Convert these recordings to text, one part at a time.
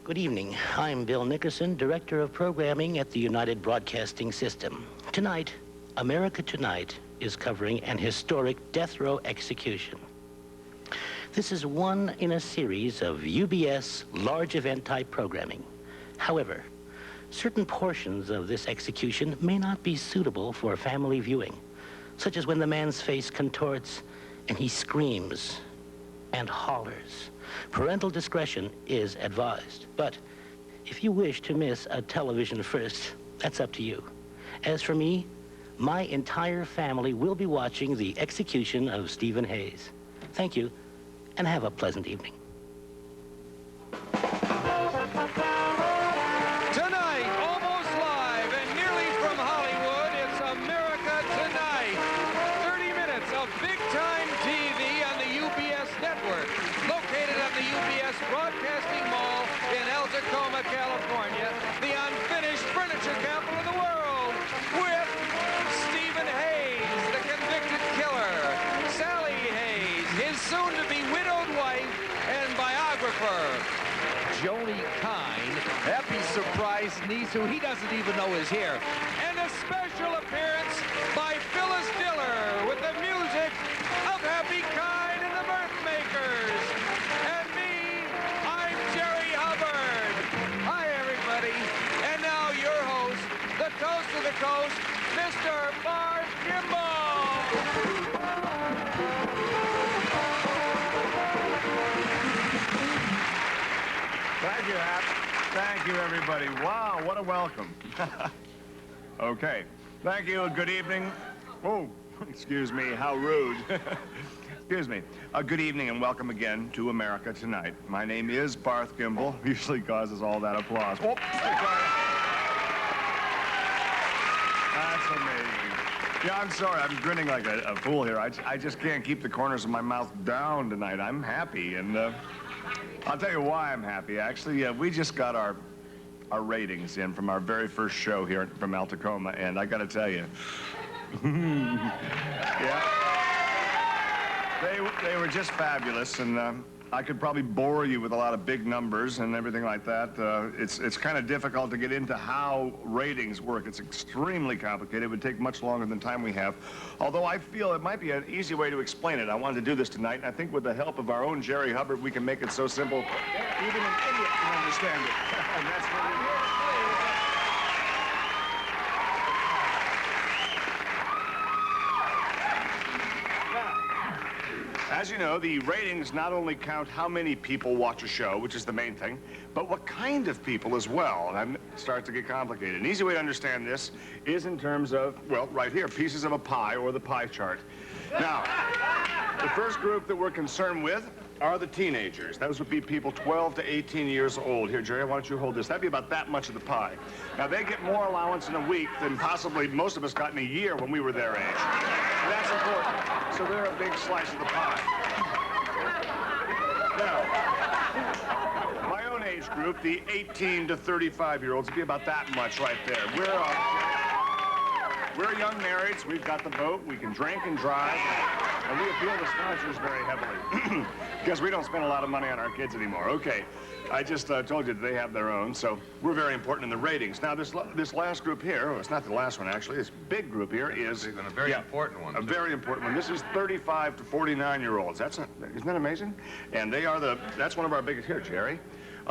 Good evening. I'm Bill Nickerson, Director of Programming at the United Broadcasting System. Tonight, America Tonight is covering an historic death row execution. This is one in a series of UBS large event type programming. However, certain portions of this execution may not be suitable for family viewing, such as when the man's face contorts and he screams and hollers. Parental discretion is advised. But if you wish to miss a television first, that's up to you. As for me, my entire family will be watching the execution of Stephen Hayes. Thank you, and have a pleasant evening. Tonight, almost live and nearly from Hollywood, it's America Tonight. 30 minutes of big-time TV on the UBS network, located at the UBS Broadcasting Mall in El Tacoma, California, the unfinished furniture capital of the world, with Stephen Hayes, the convicted killer, Sally Hayes, his soon-to-be widowed wife and biographer, Joni Kine, Happy surprise niece who he doesn't even know is here, and a special appearance by Phyllis Diller with the music of Happy Kine and the Mirthmakers. And me, I'm Jerry Hubbard. Hi, everybody. And now your host, the toast of the coast, Mr. Mark Kimball. Thank you, Hap. Thank you, everybody. Wow, what a welcome. Okay. Thank you. Good evening. Oh, excuse me. How rude. Excuse me. Good evening and welcome again to America Tonight. My name is Barth Gimbel. Usually causes all that applause. Oh, that's amazing. Yeah, I'm sorry. I'm grinning like a fool here. I just can't keep the corners of my mouth down tonight. I'm happy, and I'll tell you why I'm happy, actually. We just got our ratings in from our very first show here from El Tacoma, and I got to tell you, yeah, they were just fabulous, and I could probably bore you with a lot of big numbers and everything like that. It's kind of difficult to get into how ratings work. It's extremely complicated. It would take much longer than time we have. Although I feel it might be an easy way to explain it. I wanted to do this tonight, and I think with the help of our own Jerry Hubbard, we can make it so simple, even an idiot can understand it. And that's what we do. As you know, the ratings not only count how many people watch a show, which is the main thing, but what kind of people as well. And it starts to get complicated. An easy way to understand this is in terms of, well, right here, pieces of a pie or the pie chart. Now, the first group that we're concerned with are the teenagers. Those would be people 12 to 18 years old. Here, Jerry, why don't you hold this? That'd be about that much of the pie. Now, they get more allowance in a week than possibly most of us got in a year when we were their age. And that's important. So they're a big slice of the pie. Now, my own age group, the 18 to 35-year-olds, would be about that much right there. We're young marrieds. We've got the boat. We can drink and drive. And we appeal to sponsors very heavily because we don't spend a lot of money on our kids anymore. Okay, I just told you that they have their own, so we're very important in the ratings. Now, this last group here, well, it's not the last one, actually. This big group here is... a very important one, A very important one. This is 35 to 49-year-olds. Isn't that amazing? And that's one of our biggest here, Jerry.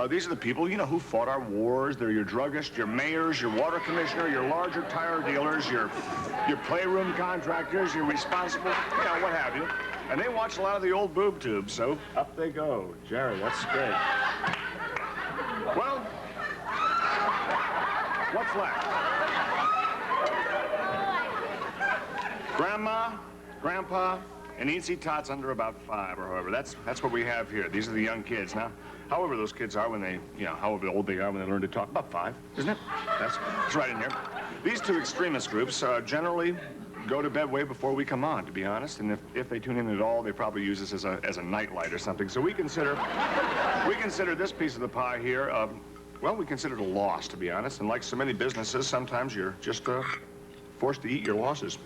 These are the people, you know, who fought our wars. They're your druggists, your mayors, your water commissioner, your larger tire dealers, your playroom contractors, your responsible, you know, what have you. And they watch a lot of the old boob tubes, so up they go. Jerry, that's great. Well, what's left? Grandma, Grandpa, and Eensy Tots under about 5 or however. That's what we have here. These are the young kids. Now, however those kids are when they, you know, however old they are when they learn to talk. About 5, isn't it? That's right in here. These two extremist groups generally go to bed way before we come on, to be honest. And if they tune in at all, they probably use this as a nightlight or something. So we consider this piece of the pie here, well, we consider it a loss, to be honest. And like so many businesses, sometimes you're just forced to eat your losses.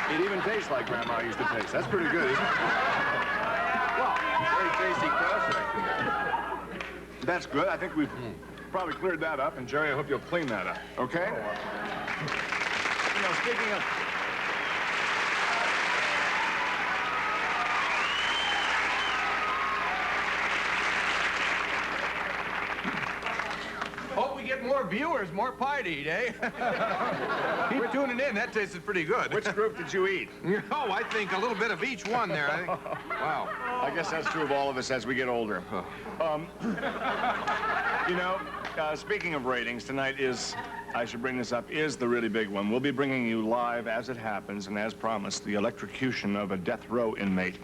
It even tastes like Grandma used to taste. That's pretty good, isn't it? Well, very tasty crust right there. That's good. I think we've probably cleared that up. And, Jerry, I hope you'll clean that up, okay? You know, speaking of... Hope we get more viewers, more pie to eat, eh? Keep tuning in. That tasted pretty good. Which group did you eat? Oh, I think a little bit of each one there. I think. Wow. I guess that's true of all of us as we get older. You know, speaking of ratings, tonight is, I should bring this up, is the really big one. We'll be bringing you live, as it happens, and as promised, the electrocution of a death row inmate,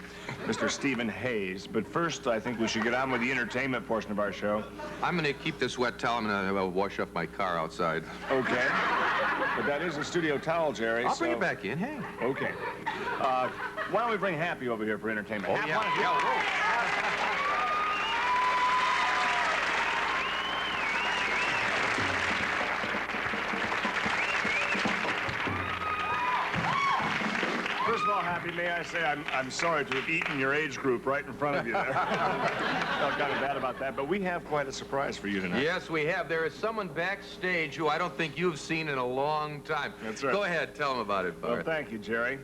Mr. Stephen Hayes. But first, I think we should get on with the entertainment portion of our show. I'm going to keep this wet towel. I'm going to wash up my car outside. Okay. But that is a studio towel, Jerry. I'll bring it back in. Hey. Okay. Why don't we bring Happy over here for entertainment? Oh, Hap, yeah. why don't you- First of all, Happy, may I say I'm sorry to have eaten your age group right in front of you there. Felt kind of bad about that, but we have quite a surprise for you tonight. Yes, we have. There is someone backstage who I don't think you've seen in a long time. That's right. Go ahead, tell them about it, Bart. Well, thank you, Jerry.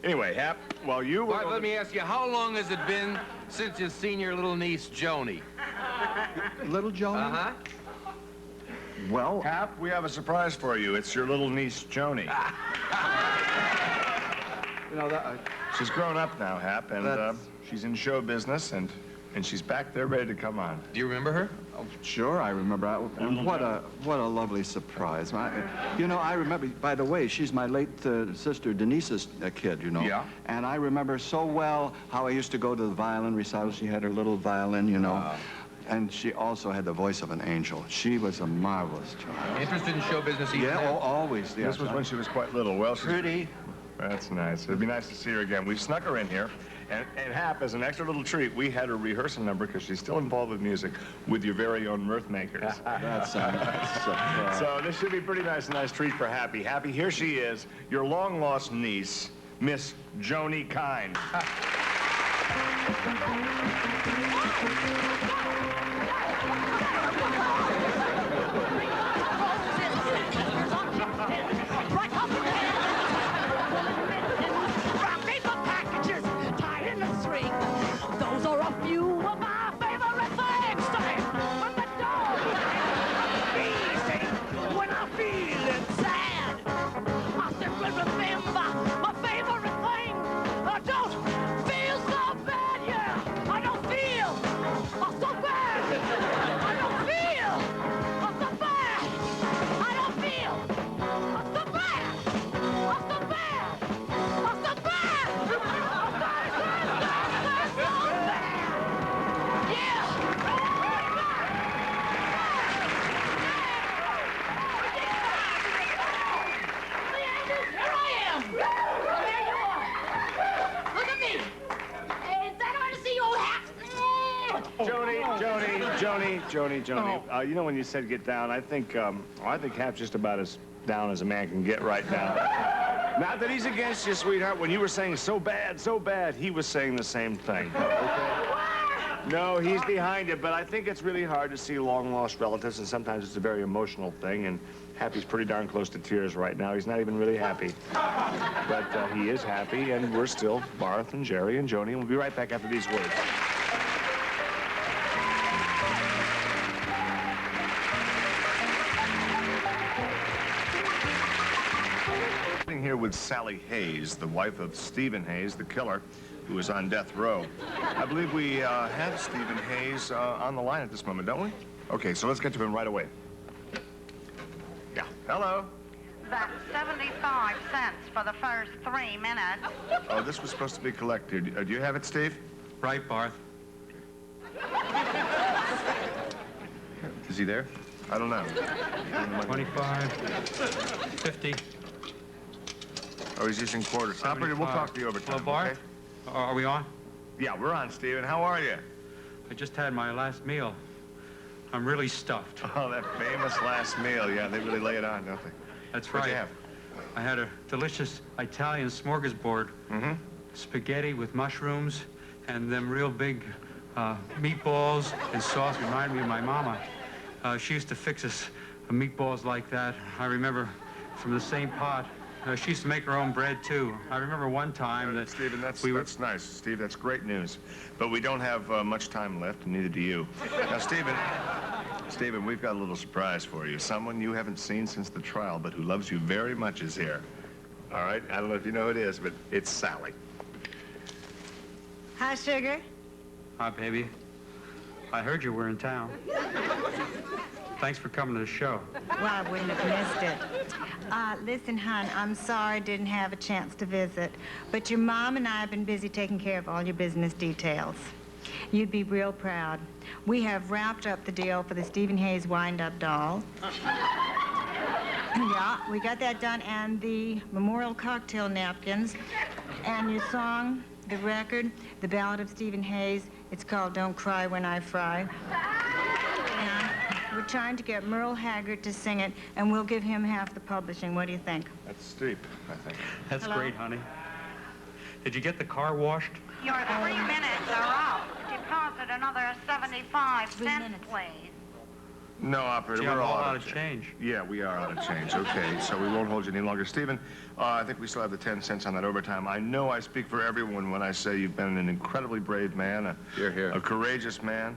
Anyway, Hap, while you were... Bart, let me ask you, how long has it been since you've seen your little niece, Joni? Little Joni? Uh-huh. Well, Hap, we have a surprise for you. It's your little niece, Joni. you know, that, She's grown up now, Hap, and That's- she's in show business, and she's back there ready to come on. Do you remember her? sure, I remember. And what a lovely surprise. You know, I remember, by the way, she's my late sister Denise's kid, you know. Yeah. And I remember so well how I used to go to the violin recital. She had her little violin, you know. And she also had the voice of an angel. She was a marvelous child. Interested in show business even Yeah, then? always. Yes. This was when she was quite little. Well, she's... Pretty. That's nice. It'd be nice to see her again. We snuck her in here. And Hap, as an extra little treat, we had her rehearse a number because she's still involved with music with your very own mirth makers. That's a surprise. So this should be pretty nice treat for Happy. Happy, here she is, your long-lost niece, Miss Joni Kind. Those are a few of my favorite things to when the dog easy when I'm feeling sad. I simply remember my favorite thing. I don't feel so bad, yeah. I don't feel so bad. I don't feel so bad. I don't feel so bad. So bad. So bad. Joni. You know when you said get down, I think Hap's just about as down as a man can get right now. Not that he's against you, sweetheart. When you were saying so bad, he was saying the same thing. Okay? No, he's behind it, but I think it's really hard to see long-lost relatives, and sometimes it's a very emotional thing, and Happy's pretty darn close to tears right now. He's not even really happy. But he is happy, and we're still Barth and Jerry and Joni, and we'll be right back after these words. Here with Sally Hayes, the wife of Stephen Hayes, the killer, who is on death row. I believe we have Stephen Hayes on the line at this moment, don't we? Okay, so let's get to him right away. Yeah. Hello. That's 75 cents for the first 3 minutes. Oh, this was supposed to be collected. Do you have it, Steve? Right, Barth. Is he there? I don't know. 25, 50. Oh, he's using quarters. Operator, we'll talk to you over time, Hello, Barth. okay? Are we on? Yeah, we're on, Stephen. How are you? I just had my last meal. I'm really stuffed. Oh, that famous last meal. Yeah, they really lay it on, don't they? That's What'd right. you have? I had a delicious Italian smorgasbord. Mm-hmm. Spaghetti with mushrooms and them real big Meatballs and sauce remind me of my mama. She used to fix us meatballs like that. I remember from the same pot. She used to make her own bread, too. I remember one time that... Stephen, that's nice. Steve, that's great news. But we don't have much time left, and neither do you. Now, Stephen, we've got a little surprise for you. Someone you haven't seen since the trial, but who loves you very much is here. All right? I don't know if you know who it is, but it's Sally. Hi, Sugar. Hi, baby. I heard you were in town. Thanks for coming to the show. Well, I wouldn't have missed it. Listen, hon, I'm sorry I didn't have a chance to visit, but your mom and I have been busy taking care of all your business details. You'd be real proud. We have wrapped up the deal for the Stephen Hayes wind-up doll. Yeah, we got that done, and the memorial cocktail napkins, and your song, the record, the Ballad of Stephen Hayes. It's called Don't Cry When I Fry. And we're trying to get Merle Haggard to sing it, and we'll give him half the publishing. What do you think? That's steep, I think. That's Hello? great, honey. Did you get the car washed? Your 3 minutes are up. Deposit another 75 cents, please. No, operator, Gee, we're I'm all all out of change. Yeah, we are out of change. Okay, so we won't hold you any longer. Stephen, I think we still have the 10 cents on that overtime. I know I speak for everyone when I say you've been an incredibly brave man, a courageous man,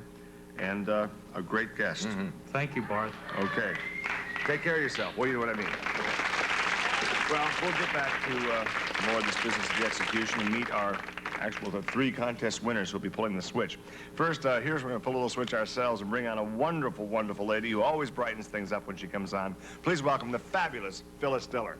and a great guest. Mm-hmm. Thank you, Barth. Okay. Take care of yourself. Well, you know what I mean. Well, we'll get back to more of this business of the execution and meet our the 3 contest winners who'll be pulling the switch. First, here's we're going to pull a little switch ourselves and bring on a wonderful, wonderful lady who always brightens things up when she comes on. Please welcome the fabulous Phyllis Diller.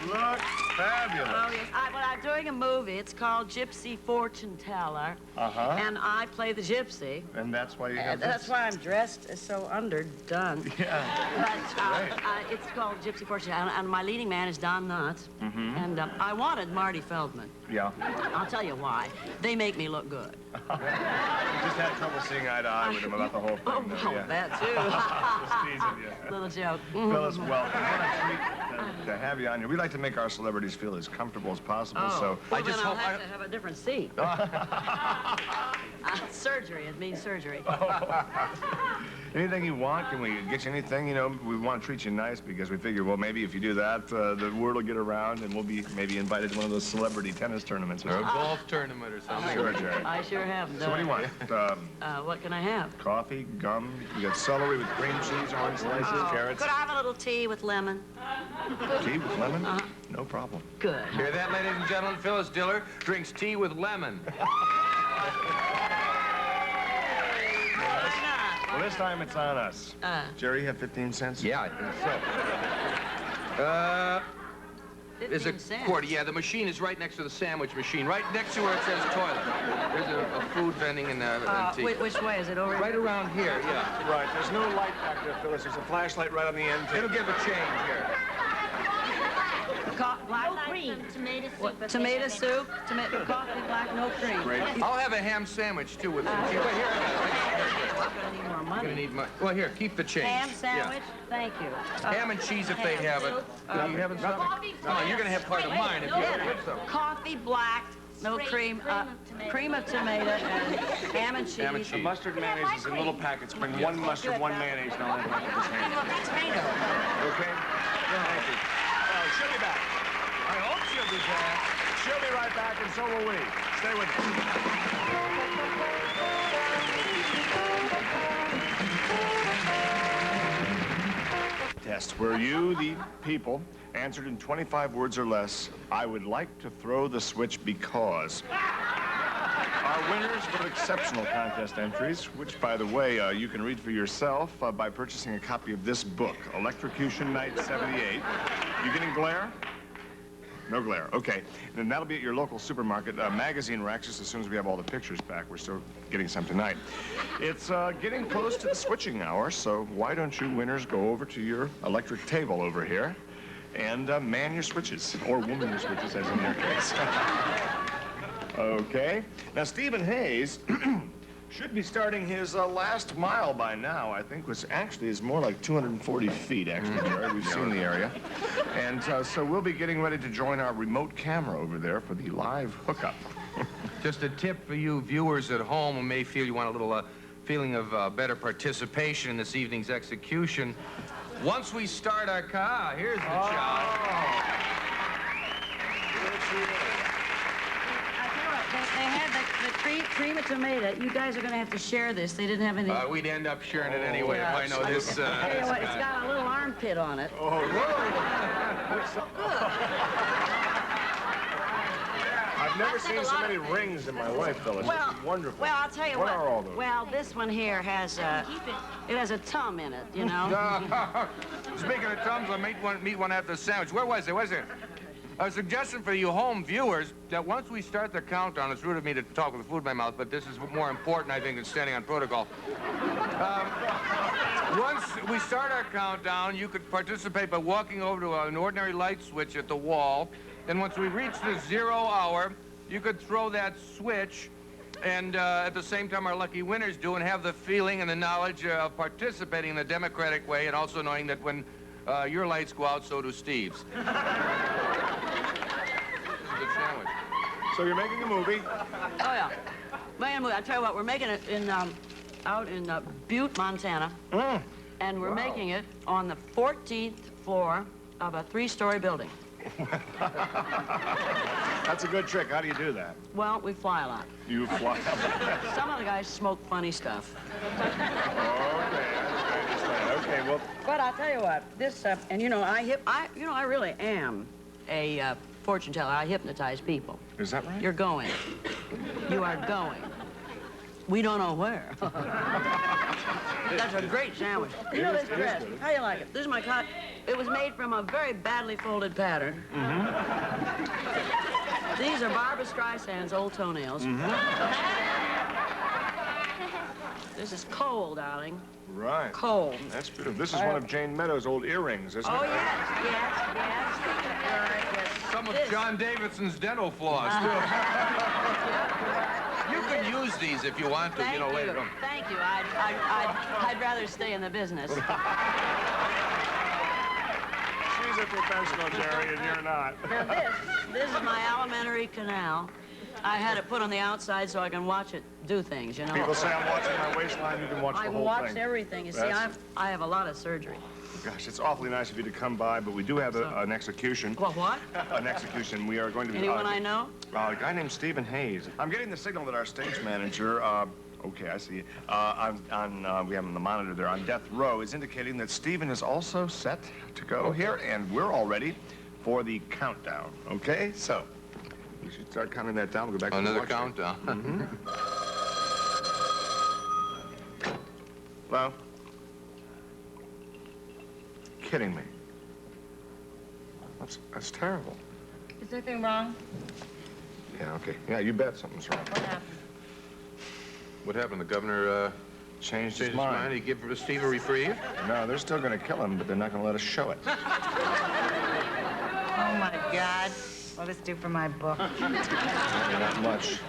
Look fabulous. Oh, yes. Well, I'm doing a movie. It's called Gypsy Fortune Teller. Uh-huh. And I play the gypsy. And that's why you have this? That's why I'm dressed so underdone. Yeah. But it's called Gypsy Fortune Teller, and my leading man is Don Knotts. Mm-hmm. And I wanted Marty Feldman. Yeah. I'll tell you why. They make me look good. You just had trouble seeing eye to eye with him about the whole thing. Oh, though, yeah. that too. Just teasing you. Little joke. Phyllis, welcome. What a treat to have you on here. We like to make our celebrities feel as comfortable as possible, so well, then I'll have to have a different seat. Surgery. It means surgery. Anything you want? Can we get you anything? You know, we want to treat you nice because we figure, well, maybe if you do that, the word will get around and we'll be maybe invited to one of those celebrity tennis tournaments or Or a something. golf tournament or something. Sure, Jerry. I sure have. So what do you want? What can I have? Coffee, gum, you got celery with cream cheese, orange slices, carrots. Could I have a little tea with lemon? Tea with lemon? No problem. Good. Hear that, ladies and gentlemen? Phyllis Diller drinks tea with lemon. Well, this time it's on us. Jerry, you have 15 cents? Yeah, I think so. There's a 15 cents. quarter. Yeah, the machine is right next to the sandwich machine, right next to where it says toilet. There's a food vending and tea. Which way is it? Over Right here? around here, yeah. Right, there's no light back there, Phyllis. There's a flashlight right on the end. It'll give a change here. Black cream. Tomato soup. Coffee, black, no cream. Great. I'll have a ham sandwich, too, with some cheese. Well, here, I'm gonna need more I'm money. gonna need my... Well, here, keep the change. Ham sandwich? Thank you. Yeah. Ham and cheese if they have it. Are you having something? No, you're gonna have quite a mine if you have some. Coffee, black, no cream, cream of tomato, and ham and cheese. Ham and cheese. Mustard mayonnaise is in little packets. Bring one mustard, one mayonnaise, and I'll have this hand. Tomato. Okay? Thank you. She'll be back. I hope she'll be back. She'll be right back, and so will we. Stay with us. Test. Were you, the people, answered in 25 words or less, I would like to throw the switch because... Our winners were exceptional contest entries, which, by the way, you can read for yourself by purchasing a copy of this book, Electrocution Night 78. You getting glare? No glare. Okay. Then that'll be at your local supermarket. Magazine racks just as soon as we have all the pictures back. We're still getting some tonight. It's getting close to the switching hour, so why don't you winners go over to your electric table over here And man your switches, or woman your switches, as in your case. Okay. Now, Stephen Hayes should be starting his last mile by now, I think, which actually is more like 240 feet, actually, Jerry. We've seen the area. And so we'll be getting ready to join our remote camera over there for the live hookup. Just a tip for you viewers at home who may feel you want a little feeling of better participation in this evening's execution. Once we start our car, here's the shot. They had the cream of tomato. You guys are going to have to share this. They didn't have any... We'd end up sharing it anyway if I know this. Tell you what, it's got a little armpit on it. Oh, I've never seen so many rings in my life, Phyllis. Well, It's wonderful. Well, I'll tell you what. Are all those? Well, this one here has it has a tum in it, you know. Speaking of tums, I might meet one after the sandwich. Where was it? Was it? A suggestion for you home viewers that once we start the countdown, it's rude of me to talk with the food in my mouth, but this is more important, I think, than standing on protocol. Once we start our countdown, you could participate by walking over to an ordinary light switch at the wall. Then once we reach the 0 hour, you could throw that switch, and at the same time our lucky winners do, and have the feeling and the knowledge of participating in the democratic way, and also knowing that when your lights go out, so do Steve's. Good sandwich. So you're making a movie? Oh, yeah. Making a movie. I tell you what, we're making it in out in Butte, Montana. And we're making it on the 14th floor of a 3-story building. That's a good trick. How do you do that? Well, we fly a lot. You fly. Some of the guys smoke funny stuff. Okay, well. But I'll tell you what, this, and you know, I really am a fortune teller. I hypnotize people. Is that right? You're going. You are going. We don't know where. That's a great sandwich. You know this dress? How do you like it? This is my cut. It was made from a very badly folded pattern. These are Barbra Streisand's old toenails. This is coal, darling. Right. Coal. That's beautiful. This is one of Jane Meadows' old earrings, isn't it? Oh, yes. Some of John Davidson's dental floss, too. You can use these if you want to, Thank you know, later on. Thank you. I'd rather stay in the business. She's a professional, Jerry, and you're not. Now this is my alimentary canal. I had it put on the outside so I can watch it do things, you know. People say I'm watching my waistline. You can watch the whole thing. I watched everything. You see, I have a lot of surgery. Gosh, it's awfully nice of you to come by, but we do have an execution. Well, what? An execution. We are going to be... Anyone I know? A guy named Stephen Hayes. I'm getting the signal that our stage manager, okay, I see. we have him on the monitor there, on death row, is indicating that Stephen is also set to go here, and we're all ready for the countdown, okay? So, we should start counting that down. We'll go back to Another the countdown. Hello? Kidding me. That's terrible. Is anything wrong? Yeah, okay. Yeah, you bet something's wrong. What happened? What happened? The governor Changed changed his mind? He gave Steve a reprieve? No, they're still going to kill him, but they're not going to let us show it. Oh, my God. What'll this do for my book? Not much.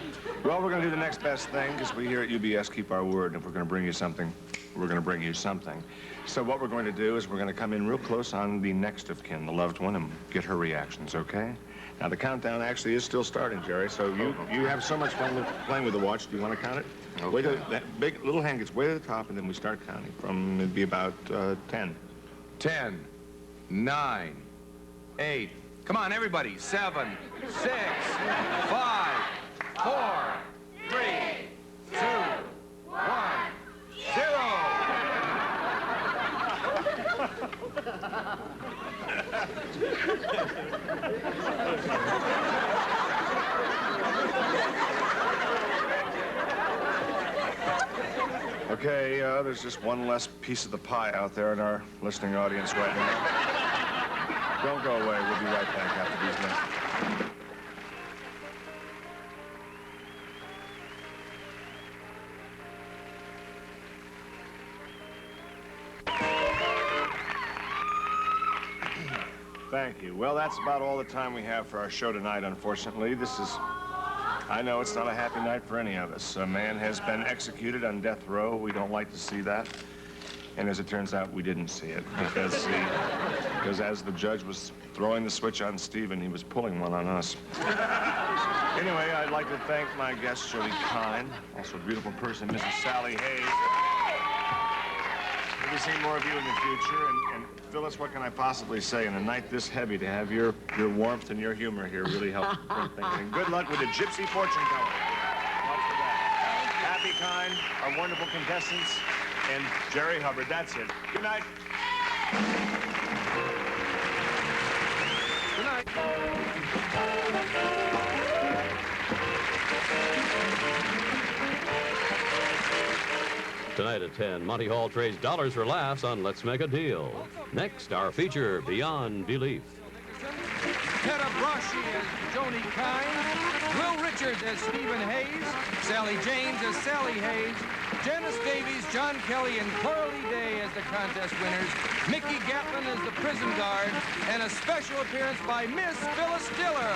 Well, we're going to do the next best thing, because we here at UBS keep our word. And if we're going to bring you something, we're going to bring you something. So what we're going to do is we're going to come in real close on the next of kin, the loved one, and get her reactions, okay? Now, the countdown actually is still starting, Jerry, so you have so much fun playing with the watch. Do you want to count it? Okay. Way to, that big little hand gets way to the top, and then we start counting from, it'd be about 10. 10, 9, 8. Come on, everybody. 7, 6, 5, 4, 3, 2, 1, 0. Okay, there's just one less piece of the pie out there in our listening audience right now. Don't go away. We'll be right back after these messages. Thank you. Well, that's about all the time we have for our show tonight, unfortunately. I know it's not a happy night for any of us. A man has been executed on death row. We don't like to see that. And as it turns out, we didn't see it because as the judge was throwing the switch on Stephen, he was pulling one on us. Anyway, I'd like to thank my guest, Jody Kine, also a beautiful person, Mrs. Sally Hayes. We'll be seeing more of you in the future. And Phyllis, what can I possibly say? In a night this heavy, to have your warmth and your humor here really helps bring things. And good luck with the Gypsy Fortune Teller. Lots of that. Happy Kine, our wonderful contestants, and Jerry Hubbard. That's it. Good night. Good night. Tonight at 10, Monty Hall trades dollars for laughs on Let's Make a Deal. Next, our feature, Beyond Belief. Hedda Braschi as Joni Kine, Will Richards as Stephen Hayes, Sally James as Sally Hayes, Janice Davies, John Kelly, and Coralie Day as the contest winners, Mickey Gatlin as the prison guard, and a special appearance by Miss Phyllis Diller.